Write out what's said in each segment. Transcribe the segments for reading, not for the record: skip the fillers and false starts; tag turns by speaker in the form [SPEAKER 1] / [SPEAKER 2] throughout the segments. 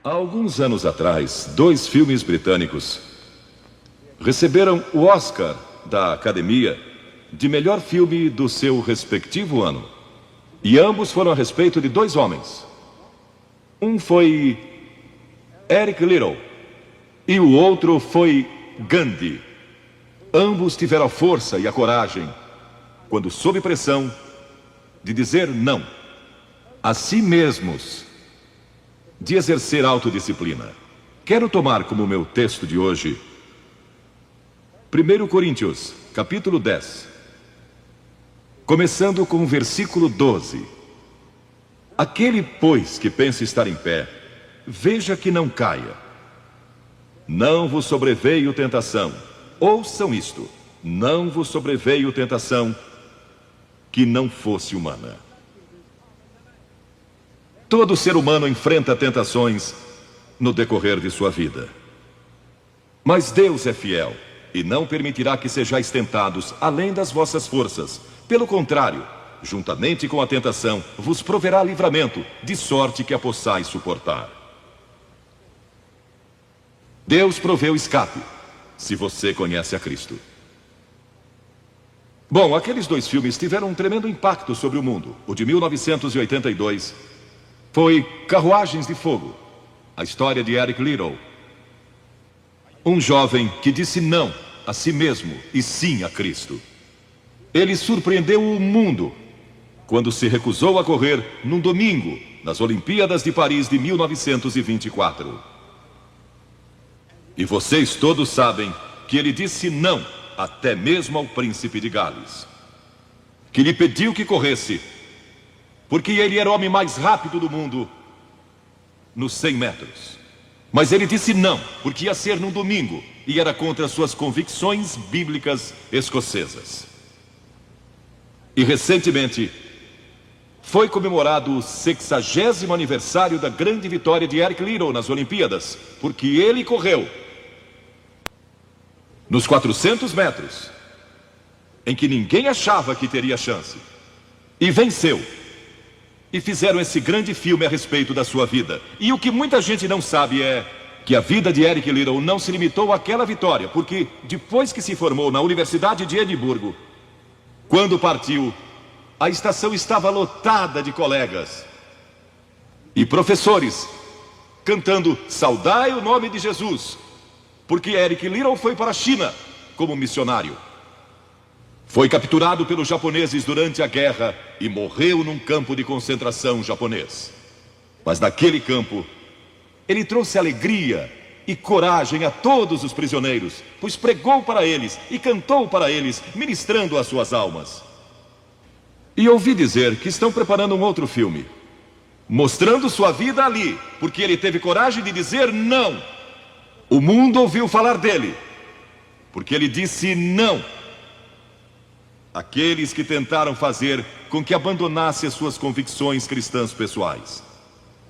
[SPEAKER 1] Há alguns anos atrás, dois filmes britânicos receberam o Oscar da Academia de melhor filme do seu respectivo ano. E ambos foram a respeito de dois homens. Um foi Eric Liddell e o outro foi Gandhi. Ambos tiveram a força e a coragem, quando sob pressão, de dizer não a si mesmos, de exercer autodisciplina. Quero tomar como meu texto de hoje 1 Coríntios, capítulo 10, começando com o versículo 12. Aquele, pois, que pensa estar em pé, veja que não caia. Não vos sobreveio tentação. Ouçam isto: não vos sobreveio tentação que não fosse humana. Todo ser humano enfrenta tentações no decorrer de sua vida. Mas Deus é fiel e não permitirá que sejais tentados além das vossas forças. Pelo contrário, juntamente com a tentação, vos proverá livramento, de sorte que a possais suportar. Deus proveu escape, se você conhece a Cristo. Bom, aqueles dois filmes tiveram um tremendo impacto sobre o mundo. O de 1982 foi Carruagens de Fogo, a história de Eric Liddell, um jovem que disse não a si mesmo e sim a Cristo. Ele surpreendeu o mundo quando se recusou a correr num domingo nas Olimpíadas de Paris de 1924. E vocês todos sabem que ele disse não até mesmo ao príncipe de Gales, que lhe pediu que corresse, porque ele era o homem mais rápido do mundo nos 100 metros. Mas ele disse não, porque ia ser num domingo e era contra suas convicções bíblicas escocesas. E recentemente foi comemorado o 60º aniversário da grande vitória de Eric Liddell nas Olimpíadas, porque ele correu nos 400 metros, em que ninguém achava que teria chance, e venceu. E fizeram esse grande filme a respeito da sua vida. E o que muita gente não sabe é que a vida de Eric Liddell não se limitou àquela vitória, porque depois que se formou na Universidade de Edimburgo, quando partiu, a estação estava lotada de colegas e professores cantando "Saudai o nome de Jesus", porque Eric Liddell foi para a China como missionário. Foi capturado pelos japoneses durante a guerra e morreu num campo de concentração japonês. Mas naquele campo, ele trouxe alegria e coragem a todos os prisioneiros, pois pregou para eles e cantou para eles, ministrando as suas almas. E ouvi dizer que estão preparando um outro filme, mostrando sua vida ali, porque ele teve coragem de dizer não. O mundo ouviu falar dele, porque ele disse não àqueles que tentaram fazer com que abandonasse as suas convicções cristãs pessoais.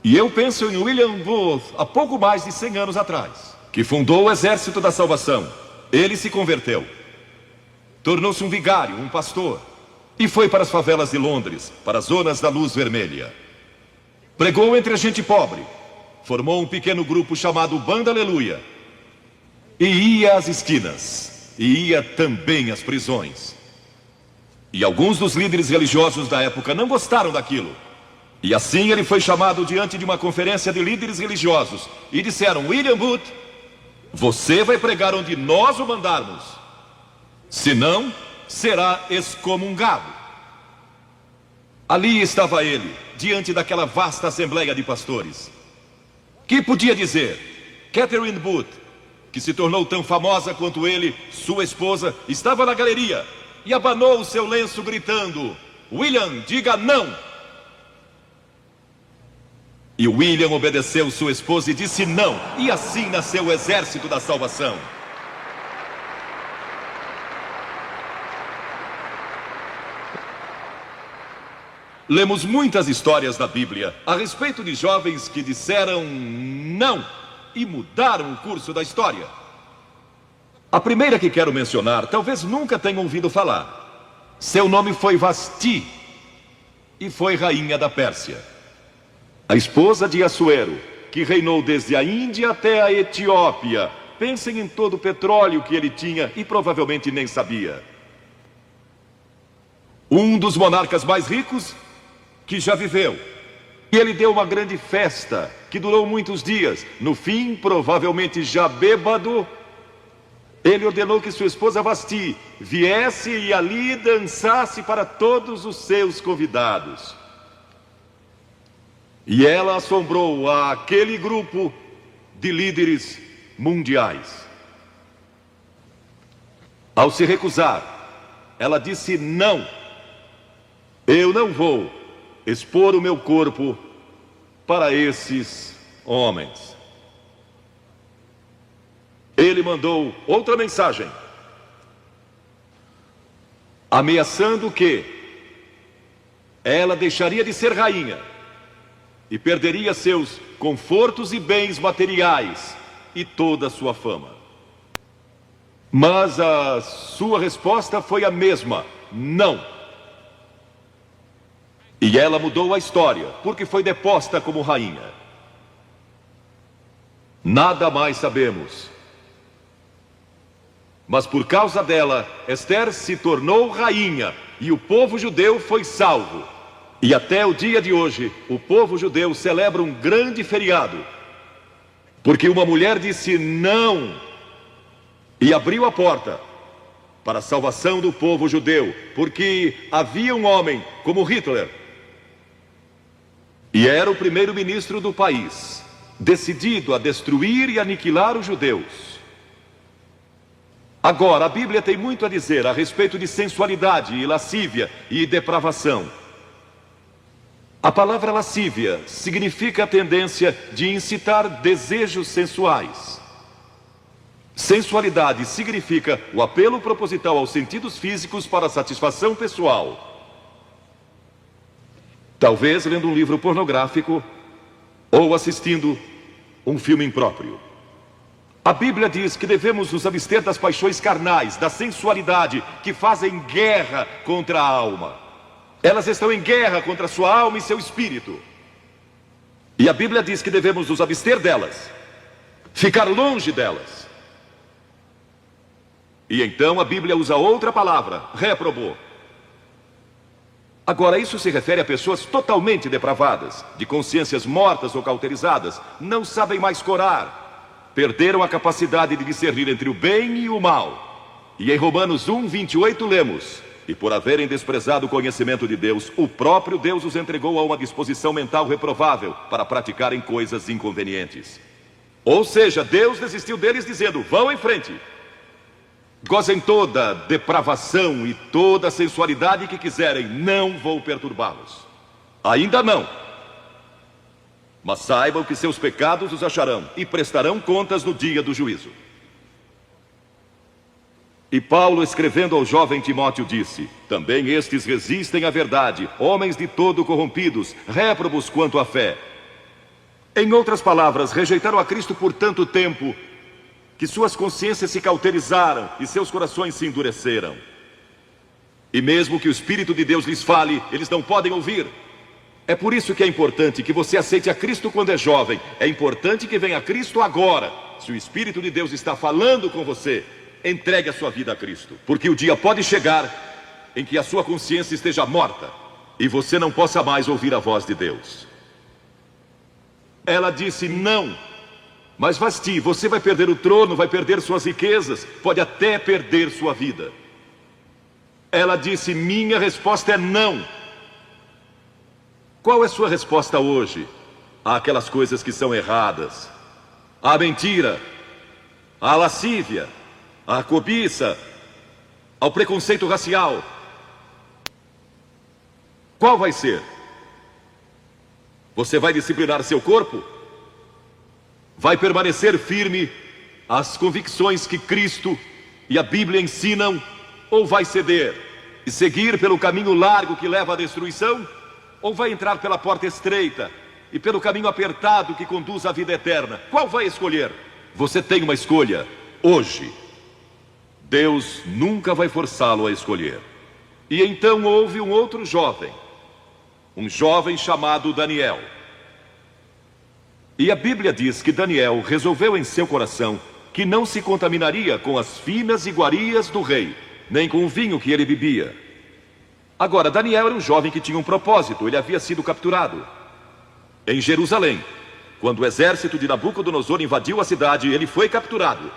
[SPEAKER 1] E eu penso em William Booth, há pouco mais de 100 anos atrás, que fundou o Exército da Salvação. Ele se converteu, tornou-se um vigário, um pastor, e foi para as favelas de Londres, para as zonas da luz vermelha. Pregou entre a gente pobre, formou um pequeno grupo chamado Banda Aleluia, e ia às esquinas, e ia também às prisões. E alguns dos líderes religiosos da época não gostaram daquilo. E assim ele foi chamado diante de uma conferência de líderes religiosos, e disseram: William Booth, você vai pregar onde nós o mandarmos, senão será excomungado. Ali estava ele, diante daquela vasta assembleia de pastores. Que podia dizer? Catherine Booth, que se tornou tão famosa quanto ele, sua esposa, estava na galeria e abanou o seu lenço gritando: William, diga não! E William obedeceu sua esposa e disse não, e assim nasceu o Exército da Salvação. Lemos muitas histórias da Bíblia a respeito de jovens que disseram não e mudaram o curso da história. A primeira que quero mencionar, talvez nunca tenham ouvido falar. Seu nome foi Vasti e foi rainha da Pérsia. A esposa de Assuero, que reinou desde a Índia até a Etiópia. Pensem em todo o petróleo que ele tinha e provavelmente nem sabia. Um dos monarcas mais ricos que já viveu. E ele deu uma grande festa que durou muitos dias. No fim, provavelmente já bêbado, ele ordenou que sua esposa Vasti viesse e ali dançasse para todos os seus convidados. E ela assombrou aquele grupo de líderes mundiais. Ao se recusar, ela disse: não, eu não vou expor o meu corpo para esses homens. Ele mandou outra mensagem, ameaçando que ela deixaria de ser rainha e perderia seus confortos e bens materiais e toda a sua fama. Mas a sua resposta foi a mesma: não. E ela mudou a história, porque foi deposta como rainha. Nada mais sabemos. Mas por causa dela, Esther se tornou rainha e o povo judeu foi salvo. E até o dia de hoje, o povo judeu celebra um grande feriado, porque uma mulher disse não e abriu a porta para a salvação do povo judeu, porque havia um homem como Hitler, e era o primeiro-ministro do país, decidido a destruir e aniquilar os judeus. Agora, a Bíblia tem muito a dizer a respeito de sensualidade e lascívia e depravação. A palavra lascívia significa a tendência de incitar desejos sensuais. Sensualidade significa o apelo proposital aos sentidos físicos para satisfação pessoal. Talvez lendo um livro pornográfico ou assistindo um filme impróprio. A Bíblia diz que devemos nos abster das paixões carnais, da sensualidade, que fazem guerra contra a alma. Elas estão em guerra contra a sua alma e seu espírito. E a Bíblia diz que devemos nos abster delas, ficar longe delas. E então a Bíblia usa outra palavra, reprobou. Agora, isso se refere a pessoas totalmente depravadas, de consciências mortas ou cauterizadas, não sabem mais corar, perderam a capacidade de discernir entre o bem e o mal. E em Romanos 1:28 lemos: e por haverem desprezado o conhecimento de Deus, o próprio Deus os entregou a uma disposição mental reprovável para praticarem coisas inconvenientes. Ou seja, Deus desistiu deles dizendo: vão em frente, gozem toda depravação e toda a sensualidade que quiserem, não vou perturbá-los. Ainda não. Mas saibam que seus pecados os acharão e prestarão contas no dia do juízo. E Paulo, escrevendo ao jovem Timóteo, disse: também estes resistem à verdade, homens de todo corrompidos, réprobos quanto à fé. Em outras palavras, rejeitaram a Cristo por tanto tempo que suas consciências se cauterizaram e seus corações se endureceram. E mesmo que o Espírito de Deus lhes fale, eles não podem ouvir. É por isso que é importante que você aceite a Cristo quando é jovem. É importante que venha a Cristo agora. Se o Espírito de Deus está falando com você, entregue a sua vida a Cristo, porque o dia pode chegar em que a sua consciência esteja morta e você não possa mais ouvir a voz de Deus. Ela disse: não. Mas Vasti, você vai perder o trono, vai perder suas riquezas, pode até perder sua vida. Ela disse: minha resposta é não. Qual é sua resposta hoje àquelas coisas que são erradas? À mentira, à lascívia, à cobiça, ao preconceito racial? Qual vai ser? Você vai disciplinar seu corpo? Vai permanecer firme às convicções que Cristo e a Bíblia ensinam? Ou vai ceder e seguir pelo caminho largo que leva à destruição? Ou vai entrar pela porta estreita e pelo caminho apertado que conduz à vida eterna? Qual vai escolher? Você tem uma escolha hoje. Deus nunca vai forçá-lo a escolher. E então houve um outro jovem, um jovem chamado Daniel. E a Bíblia diz que Daniel resolveu em seu coração que não se contaminaria com as finas iguarias do rei, nem com o vinho que ele bebia. Agora, Daniel era um jovem que tinha um propósito. Ele havia sido capturado em Jerusalém. Quando o exército de Nabucodonosor invadiu a cidade, ele foi capturado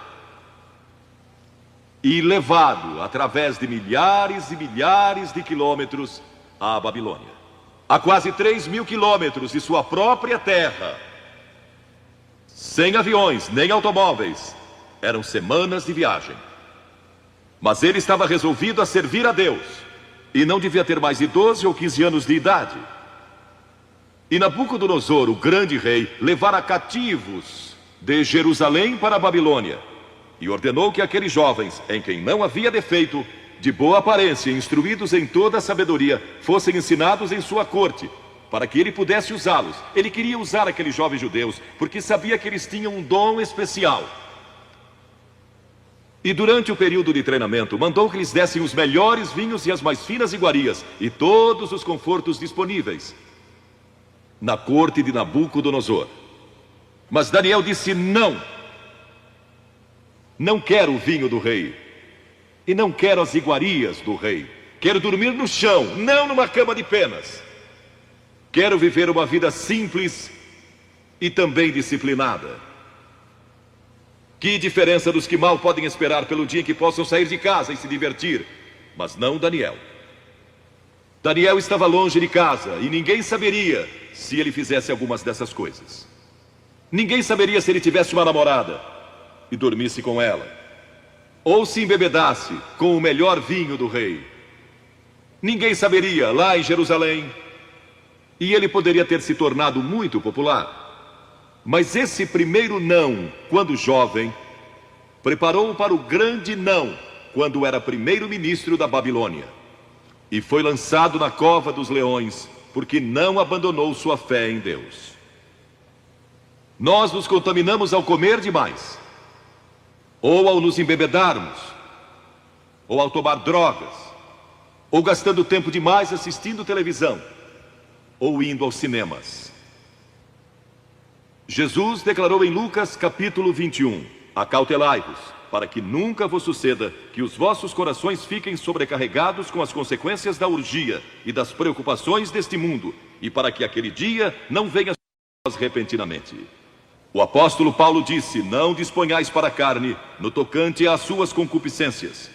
[SPEAKER 1] e levado através de milhares e milhares de quilômetros à Babilônia. A quase 3.000 quilômetros de sua própria terra, sem aviões nem automóveis. Eram semanas de viagem. Mas ele estava resolvido a servir a Deus. E não devia ter mais de 12 ou 15 anos de idade. E Nabucodonosor, o grande rei, levara cativos de Jerusalém para a Babilônia. E ordenou que aqueles jovens, em quem não havia defeito, de boa aparência, instruídos em toda a sabedoria, fossem ensinados em sua corte, para que ele pudesse usá-los. Ele queria usar aqueles jovens judeus, porque sabia que eles tinham um dom especial. E durante o período de treinamento, mandou que lhes dessem os melhores vinhos e as mais finas iguarias, e todos os confortos disponíveis na corte de Nabucodonosor. Mas Daniel disse: não. Não quero o vinho do rei, e não quero as iguarias do rei. Quero dormir no chão, não numa cama de penas. Quero viver uma vida simples e também disciplinada. Que diferença dos que mal podem esperar pelo dia em que possam sair de casa e se divertir. Mas não Daniel. Daniel estava longe de casa e ninguém saberia se ele fizesse algumas dessas coisas. Ninguém saberia se ele tivesse uma namorada e dormisse com ela, ou se embebedasse com o melhor vinho do rei. Ninguém saberia lá em Jerusalém, e ele poderia ter se tornado muito popular. Mas esse primeiro não, quando jovem, preparou-o para o grande não, quando era primeiro-ministro da Babilônia. E foi lançado na cova dos leões, porque não abandonou sua fé em Deus. Nós nos contaminamos ao comer demais, ou ao nos embebedarmos, ou ao tomar drogas, ou gastando tempo demais assistindo televisão, ou indo aos cinemas. Jesus declarou em Lucas capítulo 21: acautelai-vos, para que nunca vos suceda que os vossos corações fiquem sobrecarregados com as consequências da orgia e das preocupações deste mundo, e para que aquele dia não venha sobre vós repentinamente. O apóstolo Paulo disse: não disponhais para a carne no tocante às suas concupiscências.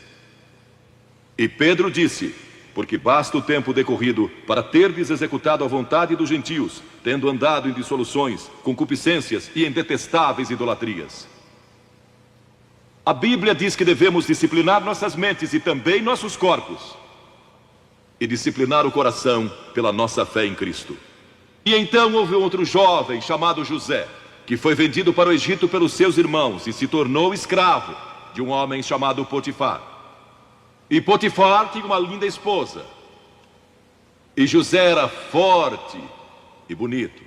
[SPEAKER 1] E Pedro disse: porque basta o tempo decorrido para terdes executado a vontade dos gentios, tendo andado em dissoluções, concupiscências e em detestáveis idolatrias. A Bíblia diz que devemos disciplinar nossas mentes e também nossos corpos, e disciplinar o coração pela nossa fé em Cristo. E então houve outro jovem chamado José, que foi vendido para o Egito pelos seus irmãos e se tornou escravo de um homem chamado Potifar. E Potifar tinha uma linda esposa. E José era forte e bonito.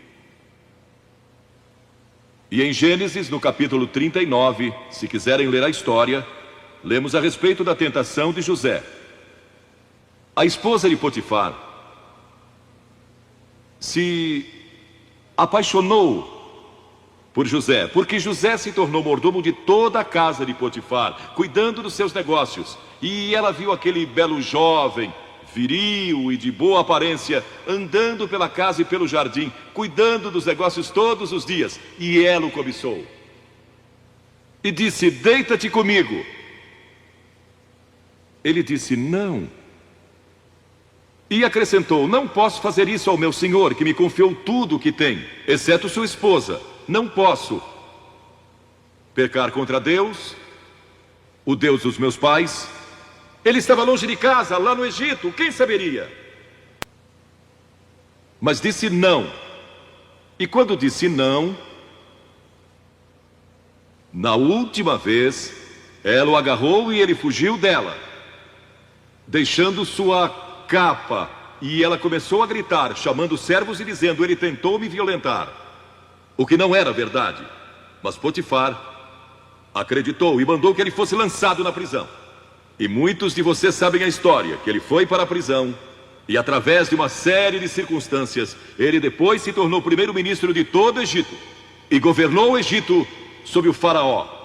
[SPEAKER 1] E em Gênesis, no capítulo 39, se quiserem ler a história, lemos a respeito da tentação de José. A esposa de Potifar se apaixonou por José, porque José se tornou mordomo de toda a casa de Potifar, cuidando dos seus negócios. E ela viu aquele belo jovem, viril e de boa aparência, andando pela casa e pelo jardim, cuidando dos negócios todos os dias. E ela o cobiçou. E disse: deita-te comigo. Ele disse: não. E acrescentou: não posso fazer isso ao meu senhor, que me confiou tudo o que tem, exceto sua esposa. Não posso pecar contra Deus, o Deus dos meus pais. Ele estava longe de casa, lá no Egito, quem saberia? Mas disse não. E quando disse não, na última vez, ela o agarrou e ele fugiu dela, deixando sua capa. E ela começou a gritar, chamando os servos e dizendo: ele tentou me violentar. O que não era verdade. Mas Potifar acreditou e mandou que ele fosse lançado na prisão. E muitos de vocês sabem a história, que ele foi para a prisão e através de uma série de circunstâncias, ele depois se tornou primeiro-ministro de todo o Egito. e governou o Egito sob o faraó.